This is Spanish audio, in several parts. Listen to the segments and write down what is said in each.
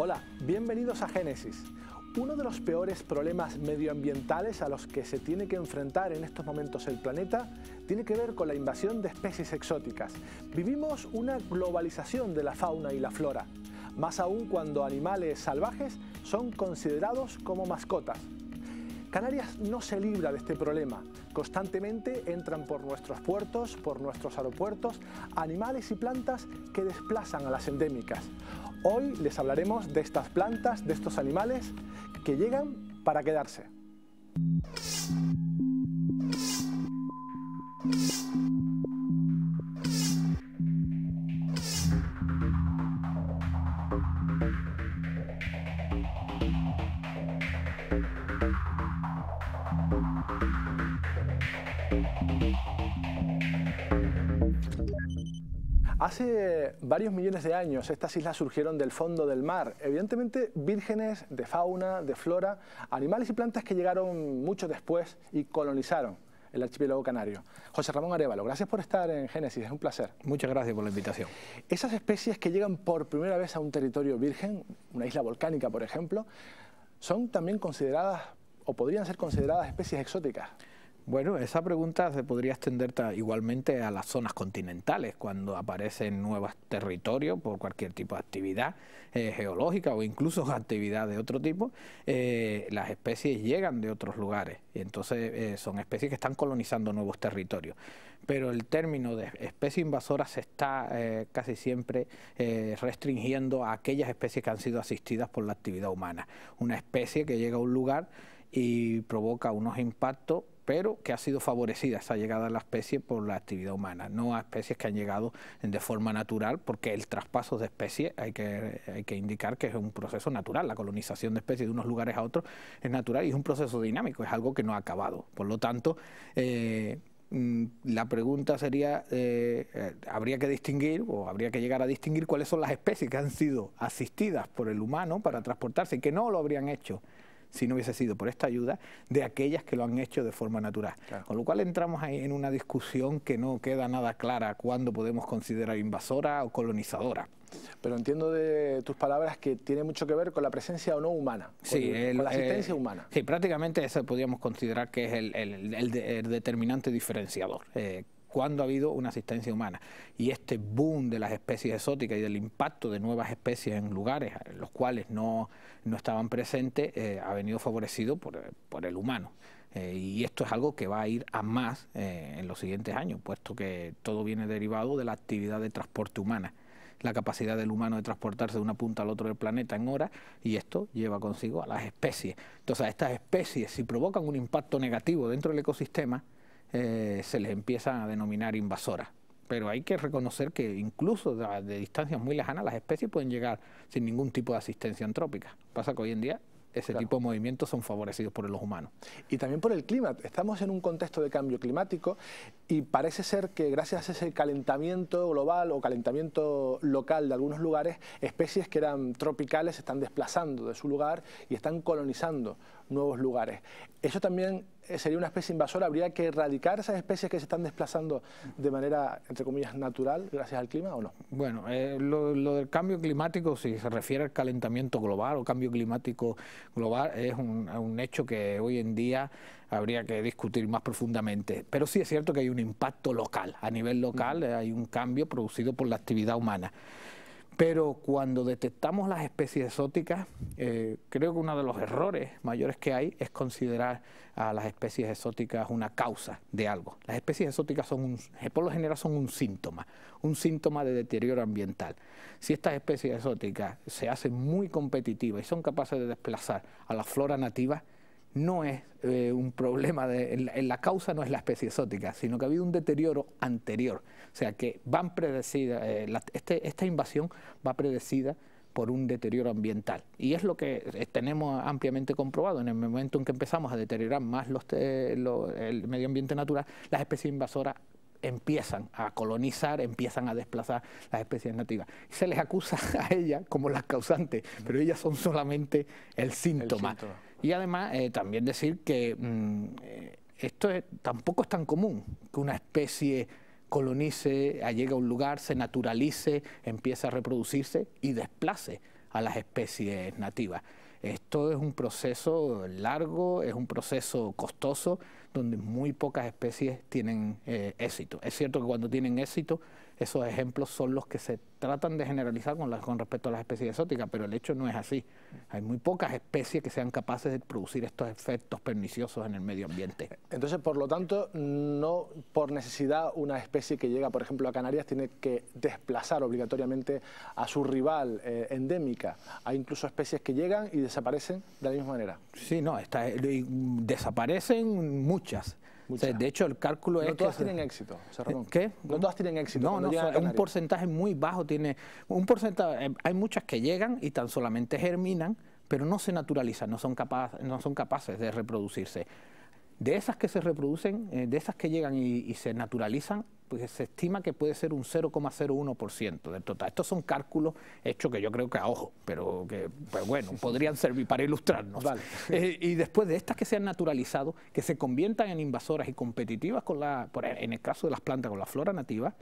Hola, bienvenidos a Génesis. Uno de los peores problemas medioambientales a los que se tiene que enfrentar en estos momentos el planeta tiene que ver con la invasión de especies exóticas. Vivimos una globalización de la fauna y la flora, más aún cuando animales salvajes son considerados como mascotas. Canarias no se libra de este problema. Constantemente entran por nuestros puertos, por nuestros aeropuertos, animales y plantas que desplazan a las endémicas. Hoy les hablaremos de estas plantas, de estos animales que llegan para quedarse. Hace varios millones de años estas islas surgieron del fondo del mar, evidentemente vírgenes de fauna, de flora, animales y plantas que llegaron mucho después y colonizaron el archipiélago canario. José Ramón Arévalo, gracias por estar en Génesis, es un placer. Muchas gracias por la invitación. Esas especies que llegan por primera vez a un territorio virgen, una isla volcánica por ejemplo, son también consideradas o podrían ser consideradas especies exóticas. Bueno, esa pregunta se podría extender igualmente a las zonas continentales, cuando aparecen nuevos territorios por cualquier tipo de actividad geológica o incluso actividad de otro tipo, las especies llegan de otros lugares y entonces son especies que están colonizando nuevos territorios. Pero el término de especie invasora se está casi siempre restringiendo a aquellas especies que han sido asistidas por la actividad humana. Una especie que llega a un lugar y provoca unos impactos, pero que ha sido favorecida esa llegada a la especie por la actividad humana, no a especies que han llegado de forma natural, porque el traspaso de especies hay que indicar que es un proceso natural. La colonización de especies de unos lugares a otros es natural y es un proceso dinámico, es algo que no ha acabado. Por lo tanto, la pregunta sería, habría que distinguir o habría que llegar a distinguir cuáles son las especies que han sido asistidas por el humano para transportarse y que no lo habrían hecho si no hubiese sido por esta ayuda, de aquellas que lo han hecho de forma natural. Claro. Con lo cual entramos ahí en una discusión que no queda nada clara cuándo podemos considerar invasora o colonizadora. Pero entiendo de tus palabras que tiene mucho que ver con la presencia o no humana, sí, con la asistencia humana. Sí, prácticamente eso podríamos considerar que es el determinante diferenciador. Cuando ha habido una asistencia humana. Y este boom de las especies exóticas y del impacto de nuevas especies en lugares en los cuales no estaban presentes ha venido favorecido por el humano. Y esto es algo que va a ir a más en los siguientes años, puesto que todo viene derivado de la actividad de transporte humana. La capacidad del humano de transportarse de una punta al otro del planeta en horas, y esto lleva consigo a las especies. Entonces a estas especies, si provocan un impacto negativo dentro del ecosistema, se les empieza a denominar invasoras. Pero hay que reconocer que incluso de distancias muy lejanas las especies pueden llegar sin ningún tipo de asistencia antrópica. Pasa que hoy en día ese tipo de movimientos son favorecidos por los humanos. Y también por el clima. Estamos en un contexto de cambio climático y parece ser que gracias a ese calentamiento global o calentamiento local de algunos lugares, especies que eran tropicales se están desplazando de su lugar y están colonizando nuevos lugares. Eso también sería una especie invasora. ¿Habría que erradicar esas especies que se están desplazando de manera, entre comillas, natural gracias al clima o no? Bueno, lo del cambio climático, si se refiere al calentamiento global o cambio climático global, es un hecho que hoy en día habría que discutir más profundamente. Pero sí es cierto que hay un impacto local. A nivel local hay un cambio producido por la actividad humana. Pero cuando detectamos las especies exóticas, creo que uno de los errores mayores que hay es considerar a las especies exóticas una causa de algo. Las especies exóticas por lo general son un síntoma de deterioro ambiental. Si estas especies exóticas se hacen muy competitivas y son capaces de desplazar a la flora nativa, no es un problema, la causa no es la especie exótica, sino que ha habido un deterioro anterior. O sea que van predecidas, esta invasión va predecida por un deterioro ambiental. Y es lo que tenemos ampliamente comprobado. En el momento en que empezamos a deteriorar más el medio ambiente natural, las especies invasoras empiezan a colonizar, empiezan a desplazar las especies nativas. Y se les acusa a ellas como las causantes, pero ellas son solamente el síntoma. Y además también decir que esto tampoco es tan común, que una especie colonice, llegue a un lugar, se naturalice, empiece a reproducirse y desplace a las especies nativas. Esto es un proceso largo, es un proceso costoso, donde muy pocas especies tienen éxito. Es cierto que cuando tienen éxito, esos ejemplos son los que se tratan de generalizar con respecto a las especies exóticas, pero el hecho no es así. Hay muy pocas especies que sean capaces de producir estos efectos perniciosos en el medio ambiente. Entonces, por lo tanto, no por necesidad una especie que llega, por ejemplo, a Canarias tiene que desplazar obligatoriamente a su rival endémica. Hay incluso especies que llegan y desaparecen de la misma manera. Sí, no, desaparecen muchas. O sea, de hecho, el cálculo es no todas tienen éxito, José Ramón. ¿Qué? No todas tienen éxito. No, un porcentaje muy bajo tiene. Un porcentaje, hay muchas que llegan y tan solamente germinan, pero no se naturalizan, no son capaces de reproducirse. De esas que se reproducen, de esas que llegan y se naturalizan, pues se estima que puede ser un 0,01% del total. Estos son cálculos hechos que yo creo que a ojo, pero que, pues bueno, podrían servir para ilustrarnos. Vale. Y después de estas que se han naturalizado, que se conviertan en invasoras y competitivas en el caso de las plantas con la flora nativa,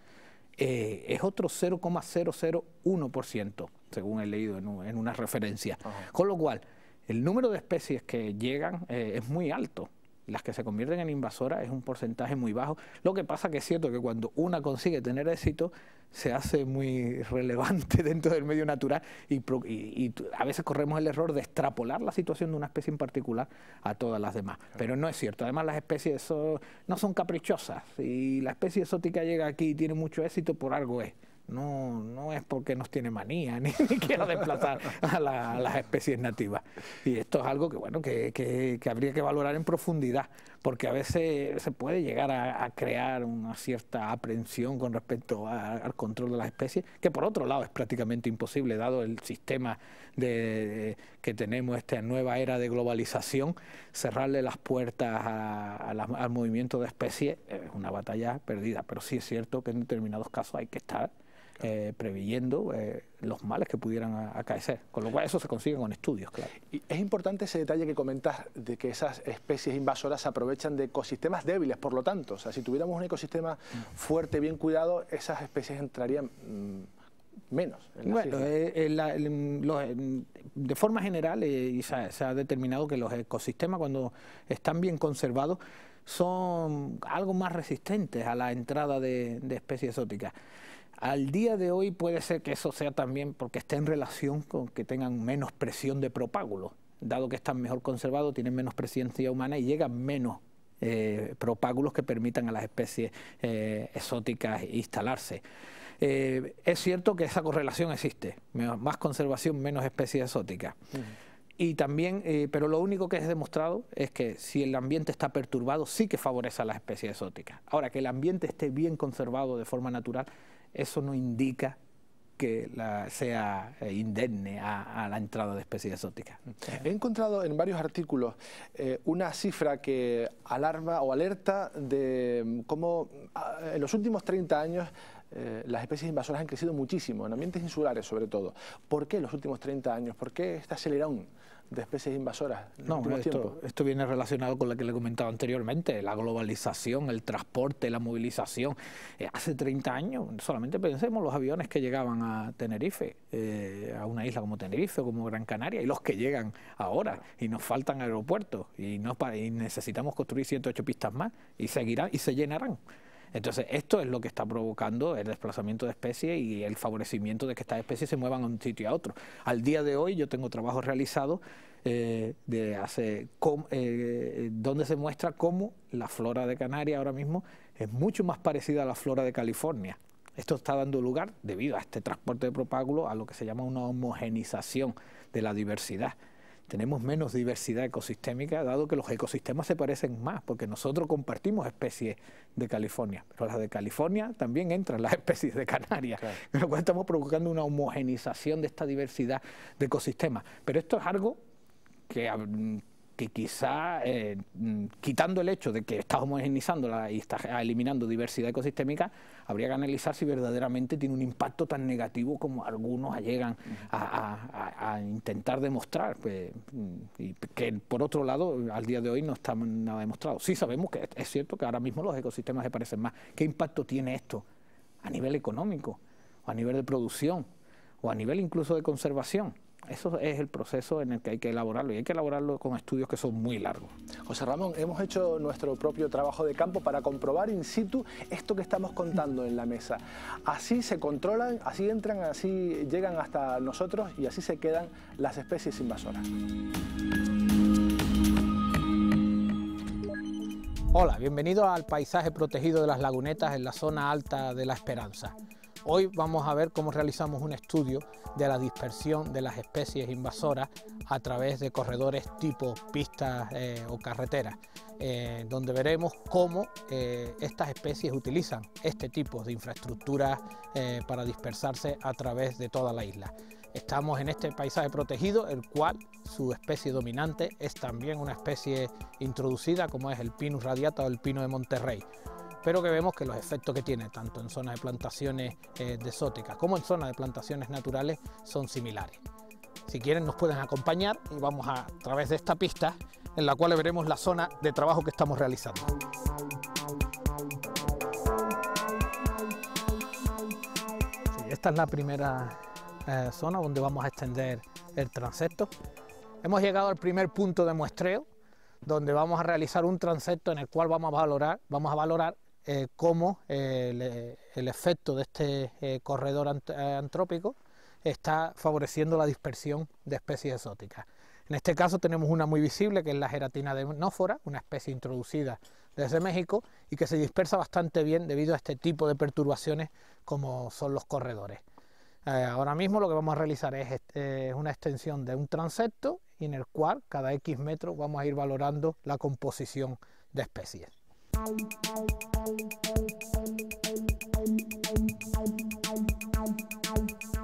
es otro 0,001%, según he leído en una referencia. Ajá. Con lo cual, el número de especies que llegan es muy alto. Las que se convierten en invasoras es un porcentaje muy bajo. Lo que pasa que es cierto que cuando una consigue tener éxito, se hace muy relevante dentro del medio natural y a veces corremos el error de extrapolar la situación de una especie en particular a todas las demás. Pero no es cierto. Además, las especies no son caprichosas. Si la especie exótica llega aquí y tiene mucho éxito, por algo es. No es porque nos tiene manía ni quiera desplazar a las especies nativas. Y esto es algo que, bueno, que habría que valorar en profundidad, porque a veces se puede llegar a crear una cierta aprensión con respecto al control de las especies, que por otro lado es prácticamente imposible, dado el sistema que tenemos, esta nueva era de globalización. Cerrarle las puertas al movimiento de especies es una batalla perdida, pero sí es cierto que en determinados casos hay que estar preveyendo los males que pudieran acaecer, con lo cual eso se consigue con estudios, claro. Y es importante ese detalle que comentas de que esas especies invasoras se aprovechan de ecosistemas débiles, por lo tanto, o sea, si tuviéramos un ecosistema fuerte, bien cuidado, esas especies entrarían menos. Bueno, de forma general se ha determinado que los ecosistemas, cuando están bien conservados, son algo más resistentes a la entrada de especies exóticas. Al día de hoy puede ser que eso sea también porque esté en relación con que tengan menos presión de propágulos. Dado que están mejor conservados, tienen menos presencia humana y llegan menos propágulos que permitan a las especies exóticas instalarse. Es cierto que esa correlación existe, más conservación, menos especies exóticas. Y también, pero lo único que es demostrado es que si el ambiente está perturbado, sí que favorece a las especies exóticas. Ahora, que el ambiente esté bien conservado de forma natural, eso no indica que sea indemne a la entrada de especies exóticas. He encontrado en varios artículos una cifra que alarma o alerta de cómo en los últimos 30 años las especies invasoras han crecido muchísimo, en ambientes insulares sobre todo. ¿Por qué los últimos 30 años? ¿Por qué este acelerón de especies invasoras en los últimos tiempos? Esto viene relacionado con lo que le comentaba anteriormente, la globalización, el transporte, la movilización. Hace 30 años, solamente pensemos los aviones que llegaban a Tenerife, a una isla como Tenerife o como Gran Canaria, y los que llegan ahora, y nos faltan aeropuertos, y necesitamos construir 108 pistas más, y seguirán y se llenarán. Entonces, esto es lo que está provocando el desplazamiento de especies y el favorecimiento de que estas especies se muevan a un sitio a otro. Al día de hoy yo tengo trabajos realizados donde se muestra cómo la flora de Canarias ahora mismo es mucho más parecida a la flora de California. Esto está dando lugar, debido a este transporte de propágulos, a lo que se llama una homogenización de la diversidad. Tenemos menos diversidad ecosistémica, dado que los ecosistemas se parecen más, porque nosotros compartimos especies de California, pero las de California también entran las especies de Canarias, claro. Con lo cual estamos provocando una homogenización de esta diversidad de ecosistemas. Pero esto es algo que quizá, quitando el hecho de que está homogeneizándola y está eliminando diversidad ecosistémica, habría que analizar si verdaderamente tiene un impacto tan negativo como algunos llegan a intentar demostrar, pues, y que por otro lado al día de hoy no está nada demostrado. Sí sabemos que es cierto que ahora mismo los ecosistemas se parecen más. ¿Qué impacto tiene esto a nivel económico, o a nivel de producción, o a nivel incluso de conservación? Eso es el proceso en el que hay que elaborarlo, y hay que elaborarlo con estudios que son muy largos. José Ramón, hemos hecho nuestro propio trabajo de campo para comprobar in situ esto que estamos contando en la mesa. Así se controlan, así entran, así llegan hasta nosotros y así se quedan las especies invasoras. Hola, bienvenido al paisaje protegido de las lagunetas en la zona alta de La Esperanza. Hoy vamos a ver cómo realizamos un estudio de la dispersión de las especies invasoras a través de corredores tipo pistas o carreteras, donde veremos cómo estas especies utilizan este tipo de infraestructuras para dispersarse a través de toda la isla. Estamos en este paisaje protegido, el cual su especie dominante es también una especie introducida como es el Pinus radiata o el pino de Monterrey, pero que vemos que los efectos que tiene tanto en zonas de plantaciones exóticas como en zonas de plantaciones naturales son similares. Si quieren nos pueden acompañar y vamos a través de esta pista en la cual veremos la zona de trabajo que estamos realizando. Sí, esta es la primera zona donde vamos a extender el transecto. Hemos llegado al primer punto de muestreo, donde vamos a realizar un transecto en el cual vamos a valorar cómo el efecto de este corredor antrópico está favoreciendo la dispersión de especies exóticas. En este caso tenemos una muy visible, que es la Geratina de Nófora, una especie introducida desde México y que se dispersa bastante bien debido a este tipo de perturbaciones como son los corredores. Ahora mismo lo que vamos a realizar es una extensión de un transecto y en el cual cada X metros vamos a ir valorando la composición de especies.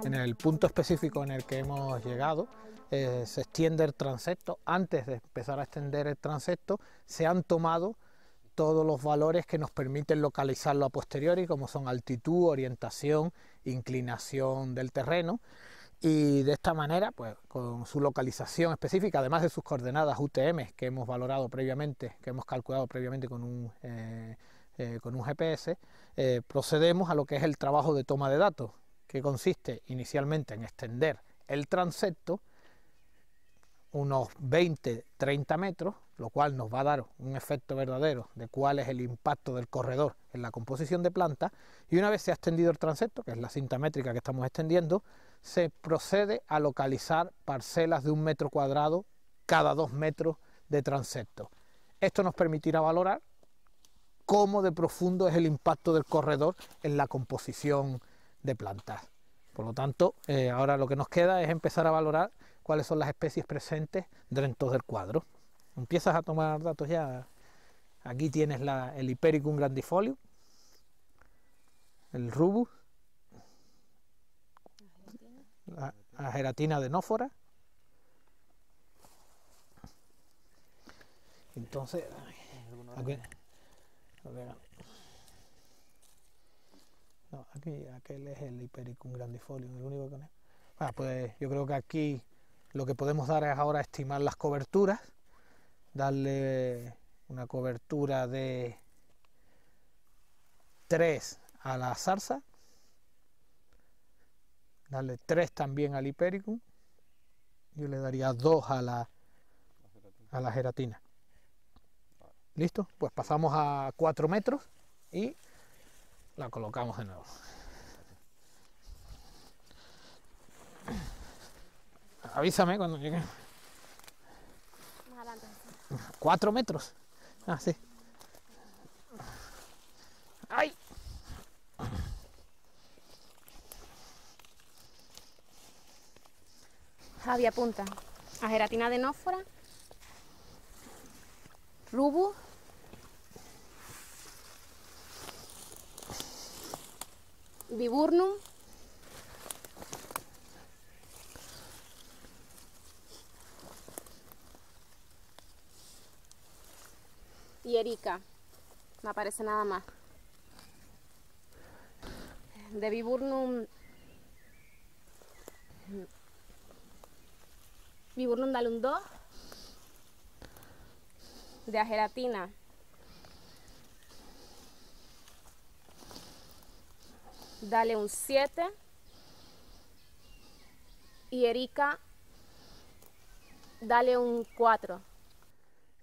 En el punto específico en el que hemos llegado se extiende el transecto. Antes de empezar a extender el transecto se han tomado todos los valores que nos permiten localizarlo a posteriori, como son altitud, orientación, inclinación del terreno, y de esta manera, pues con su localización específica, además de sus coordenadas UTM que hemos valorado previamente, que hemos calculado previamente con un GPS, procedemos a lo que es el trabajo de toma de datos, que consiste inicialmente en extender el transecto unos 20-30 metros, lo cual nos va a dar un efecto verdadero de cuál es el impacto del corredor en la composición de planta, y una vez se ha extendido el transecto, que es la cinta métrica que estamos extendiendo, se procede a localizar parcelas de 1 metro cuadrado cada 2 metros de transecto. Esto nos permitirá valorar cómo de profundo es el impacto del corredor en la composición de plantas. Por lo tanto, ahora lo que nos queda es empezar a valorar cuáles son las especies presentes dentro del cuadro. Empiezas a tomar datos ya. Aquí tienes el Hipericum grandifolium, el Rubus, la Geratina de Nófora. Entonces, aquí, no, aquel es el Hipericum grandifolium, el único que... pues yo creo que aquí lo que podemos dar es ahora estimar las coberturas, darle una cobertura de 3 a la zarza, darle 3 también al Hipericum, yo le daría 2 a la Geratina. ¿Listo? Pues pasamos a 4 metros y la colocamos de nuevo. Avísame cuando llegue. Más adelante. 4 metros. Ah, sí. ¡Ay! Javi, apunta. A Geratina de Nófora, Rubus, Viburnum, y Erica. No aparece nada más. De Viburnum dale un 2. De Geratina dale un 7. Y Erica dale un 4.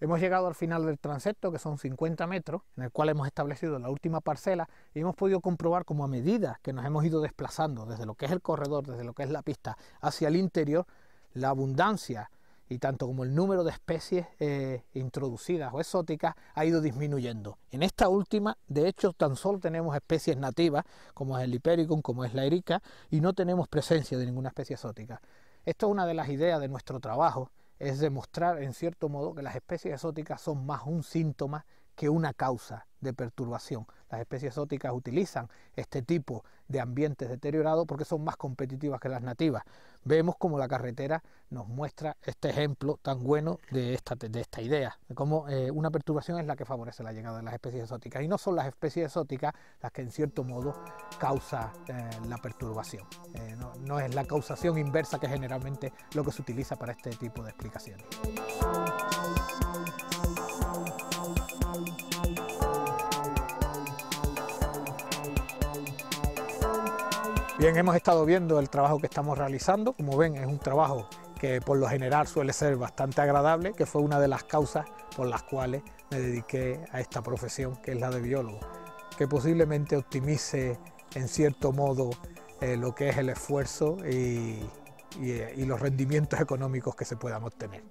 Hemos llegado al final del transecto, que son 50 metros, en el cual hemos establecido la última parcela y hemos podido comprobar cómo a medida que nos hemos ido desplazando desde lo que es el corredor, desde lo que es la pista, hacia el interior, la abundancia y tanto como el número de especies introducidas o exóticas ha ido disminuyendo. En esta última, de hecho, tan solo tenemos especies nativas, como es el Hipericum, como es la erica, y no tenemos presencia de ninguna especie exótica. Esto es una de las ideas de nuestro trabajo, es demostrar en cierto modo que las especies exóticas son más un síntoma que una causa de perturbación. Las especies exóticas utilizan este tipo de ambientes deteriorados porque son más competitivas que las nativas. Vemos como la carretera nos muestra este ejemplo tan bueno de esta idea, de cómo una perturbación es la que favorece la llegada de las especies exóticas, y no son las especies exóticas las que en cierto modo causan la perturbación. No es la causación inversa, que es generalmente lo que se utiliza para este tipo de explicaciones. Bien, hemos estado viendo el trabajo que estamos realizando. Como ven, es un trabajo que por lo general suele ser bastante agradable, que fue una de las causas por las cuales me dediqué a esta profesión, que es la de biólogo, que posiblemente optimice en cierto modo lo que es el esfuerzo y los rendimientos económicos que se puedan obtener.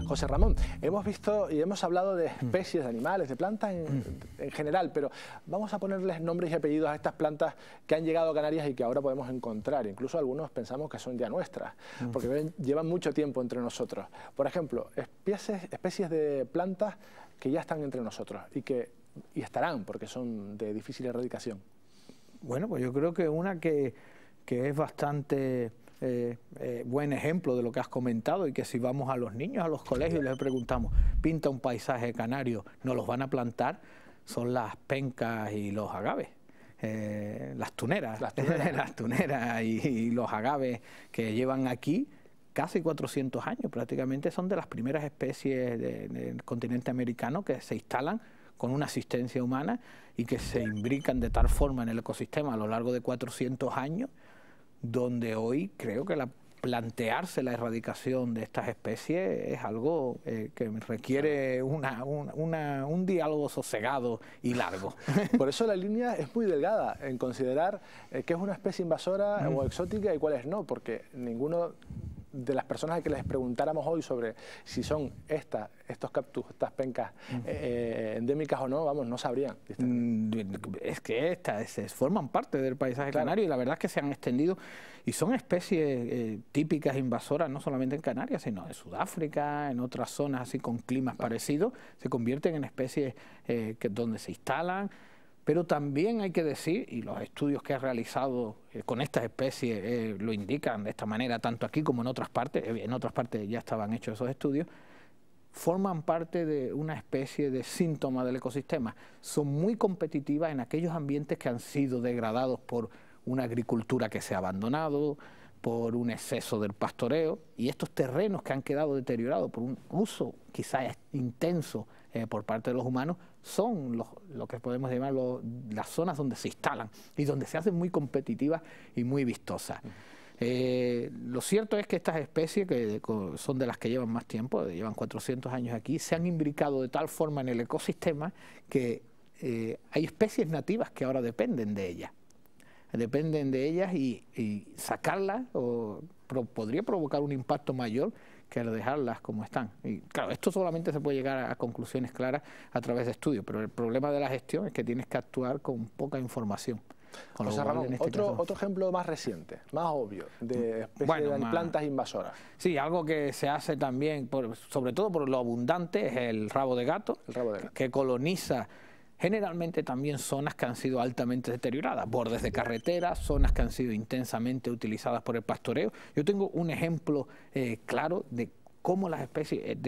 José Ramón, hemos visto y hemos hablado de especies de animales, de plantas en general, pero vamos a ponerles nombres y apellidos a estas plantas que han llegado a Canarias y que ahora podemos encontrar. Incluso algunos pensamos que son ya nuestras, porque llevan mucho tiempo entre nosotros. Por ejemplo, especies de plantas que ya están entre nosotros y estarán, porque son de difícil erradicación. Bueno, pues yo creo que una que es bastante buen ejemplo de lo que has comentado, y que si vamos a los niños, a los colegios y les preguntamos, pinta un paisaje canario, ¿nos los van a plantar? Son las pencas y los agaves. Las tuneras y los agaves que llevan aquí casi 400 años, prácticamente son de las primeras especies del continente americano que se instalan con una asistencia humana y que se imbrican de tal forma en el ecosistema a lo largo de 400 años, donde hoy creo que plantearse la erradicación de estas especies es algo que requiere un diálogo sosegado y largo. Por eso la línea es muy delgada en considerar qué es una especie invasora o exótica y cuáles no, porque ninguno de las personas a que les preguntáramos hoy sobre si son estos cactus, estas pencas endémicas o no, vamos, no sabrían. Es que estas forman parte del paisaje canario, y la verdad es que se han extendido y son especies típicas invasoras, no solamente en Canarias, sino en Sudáfrica, en otras zonas así con climas parecidos, se convierten en especies donde se instalan. Pero también hay que decir, y los estudios que ha realizado con estas especies lo indican de esta manera, tanto aquí como en otras partes ya estaban hechos esos estudios, forman parte de una especie de síntoma del ecosistema. Son muy competitivas en aquellos ambientes que han sido degradados por una agricultura que se ha abandonado, por un exceso del pastoreo, y estos terrenos que han quedado deteriorados por un uso quizás intenso por parte de los humanos son lo que podemos llamar las zonas donde se instalan y donde se hacen muy competitivas y muy vistosas. Lo cierto es que estas especies, que son de las que llevan más tiempo, llevan 400 años aquí, se han imbricado de tal forma en el ecosistema que hay especies nativas que ahora dependen de ellas. Y sacarlas podría provocar un impacto mayor que al dejarlas como están. Y claro, esto solamente se puede llegar a conclusiones claras a través de estudios, pero el problema de la gestión es que tienes que actuar con poca información. José Ramón, otro ejemplo más reciente, más obvio, de especies de plantas invasoras. Sí, algo que se hace también, sobre todo por lo abundante, es el rabo de gato, que coloniza generalmente también zonas que han sido altamente deterioradas, bordes de carreteras, zonas que han sido intensamente utilizadas por el pastoreo. Yo tengo un ejemplo claro de cómo las especies,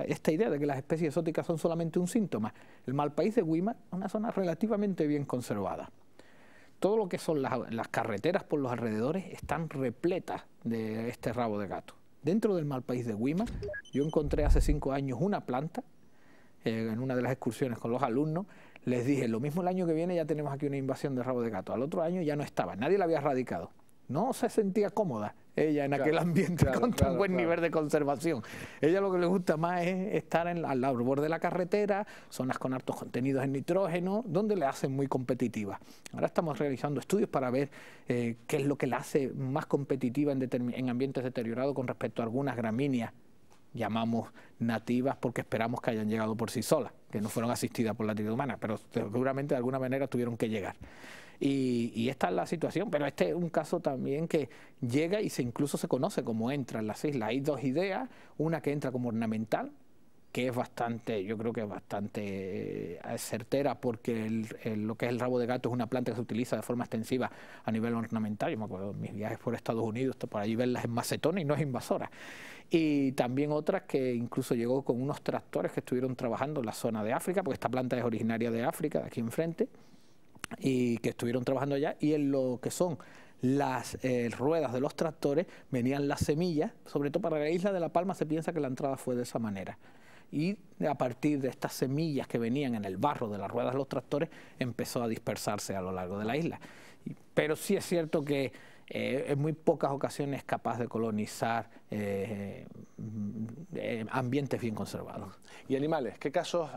esta idea de que las especies exóticas son solamente un síntoma. El Malpaís de Güímar es una zona relativamente bien conservada. Todo lo que son las carreteras por los alrededores están repletas de este rabo de gato. Dentro del malpaís de Güímar, yo encontré hace 5 años una planta, en una de las excursiones con los alumnos, les dije, lo mismo el año que viene ya tenemos aquí una invasión de rabo de gato. Al otro año ya no estaba, nadie la había erradicado. No se sentía cómoda ella en aquel ambiente con tan buen nivel de conservación. Ella lo que le gusta más es estar al borde de la carretera, zonas con altos contenidos en nitrógeno, donde le hacen muy competitiva. Ahora estamos realizando estudios para ver qué es lo que la hace más competitiva en ambientes deteriorados con respecto a algunas gramíneas, llamamos nativas porque esperamos que hayan llegado por sí solas, que no fueron asistidas por la actividad humana, pero seguramente de alguna manera tuvieron que llegar. Y esta es la situación, pero este es un caso también que llega y incluso se conoce cómo entra en las islas. Hay dos ideas, una que entra como ornamental, que es bastante, yo creo que es bastante certera, porque lo que es el rabo de gato es una planta que se utiliza de forma extensiva a nivel ornamental. Yo me acuerdo de mis viajes por Estados Unidos, por allí verlas en macetones y no es invasora. Y también otras que incluso llegó con unos tractores que estuvieron trabajando en la zona de África, porque esta planta es originaria de África, de aquí enfrente, y que estuvieron trabajando allá, y en lo que son las ruedas de los tractores venían las semillas. Sobre todo para la isla de La Palma se piensa que la entrada fue de esa manera, y a partir de estas semillas que venían en el barro de las ruedas de los tractores empezó a dispersarse a lo largo de la isla. Pero sí es cierto que en muy pocas ocasiones es capaz de colonizar ambientes bien conservados. ¿Y animales? ¿Qué casos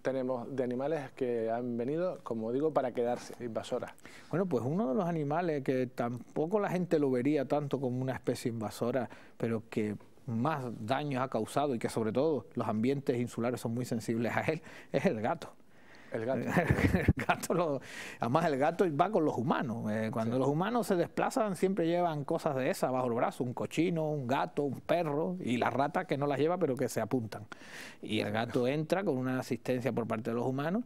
tenemos de animales que han venido, como digo, para quedarse, invasoras? Bueno, pues uno de los animales que tampoco la gente lo vería tanto como una especie invasora, pero que más daños ha causado y que sobre todo los ambientes insulares son muy sensibles a él, es el gato. El gato, además el gato va con los humanos. Cuando los humanos se desplazan siempre llevan cosas de esas bajo el brazo, un cochino, un gato, un perro, y la rata que no las lleva pero que se apuntan. Y el gato entra con una asistencia por parte de los humanos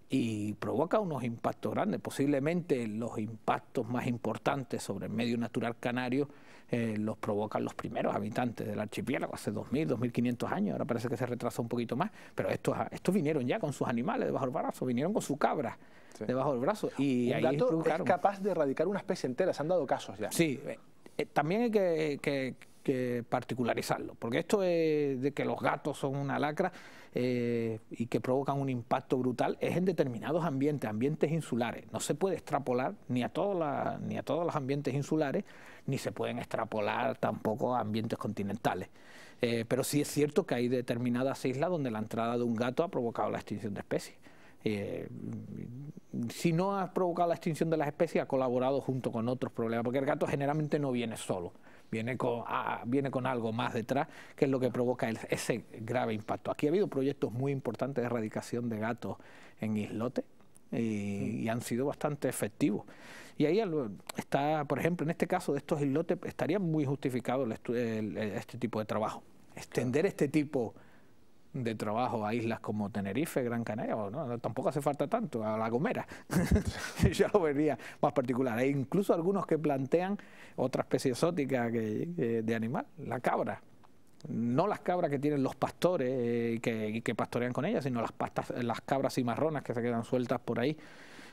y provoca unos impactos grandes. Posiblemente los impactos más importantes sobre el medio natural canario los provocan los primeros habitantes del archipiélago hace 2.000, 2.500 años. Ahora parece que se retrasa un poquito más, pero estos vinieron ya con sus animales debajo del brazo, vinieron con su cabra debajo del brazo. Y un gato es capaz de erradicar una especie entera, se han dado casos ya. Sí, también hay que particularizarlo, porque esto de que los gatos son una lacra y que provocan un impacto brutal es en determinados ambientes insulares. No se puede extrapolar ni a todos los ambientes insulares, ni se pueden extrapolar tampoco a ambientes continentales. Pero sí es cierto que hay determinadas islas donde la entrada de un gato ha provocado la extinción de especies. Si no ha provocado la extinción de las especies, ha colaborado junto con otros problemas, porque el gato generalmente no viene solo, viene con algo más detrás, que es lo que provoca ese grave impacto. Aquí ha habido proyectos muy importantes de erradicación de gatos en islotes y han sido bastante efectivos. Y ahí está, por ejemplo, en este caso de estos islotes, estaría muy justificado este tipo de trabajo. Extender este tipo de trabajo a islas como Tenerife, Gran Canaria, no, tampoco hace falta tanto, a La Gomera. Ya lo vería más particular. Hay incluso algunos que plantean otra especie exótica de animal, la cabra. No las cabras que tienen los pastores y que pastorean con ellas, sino las cabras cimarronas que se quedan sueltas por ahí.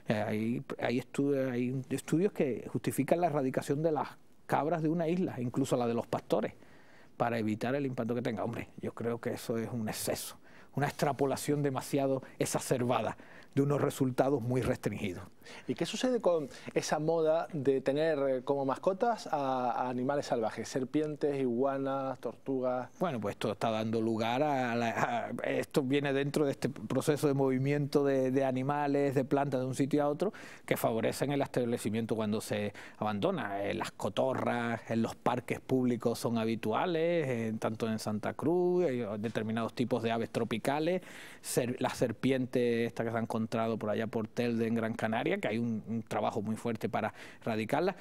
Hay estudios que justifican la erradicación de las cabras de una isla, incluso la de los pastores, para evitar el impacto que tenga. Hombre, yo creo que eso es un exceso, una extrapolación demasiado exacerbada de unos resultados muy restringidos. ¿Y qué sucede con esa moda de tener como mascotas a animales salvajes? Serpientes, iguanas, tortugas. Bueno, pues esto está dando lugar esto viene dentro de este proceso de movimiento de animales, de plantas de un sitio a otro, que favorecen el establecimiento cuando se abandona. Las cotorras en los parques públicos son habituales, tanto en Santa Cruz, determinados tipos de aves tropicales, las serpientes estas que se han encontrado por allá por Telde en Gran Canaria, que hay un trabajo muy fuerte para erradicarla.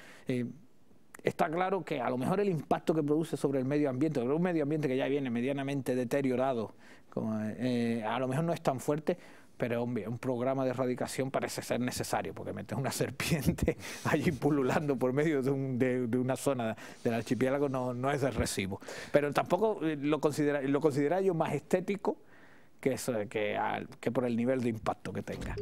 Está claro que a lo mejor el impacto que produce sobre el medio ambiente, sobre un medio ambiente que ya viene medianamente deteriorado, a lo mejor no es tan fuerte, pero hombre, un programa de erradicación parece ser necesario, porque meter una serpiente allí pululando por medio de una zona del archipiélago no es de recibo. Pero tampoco lo considera yo más estético que por el nivel de impacto que tenga.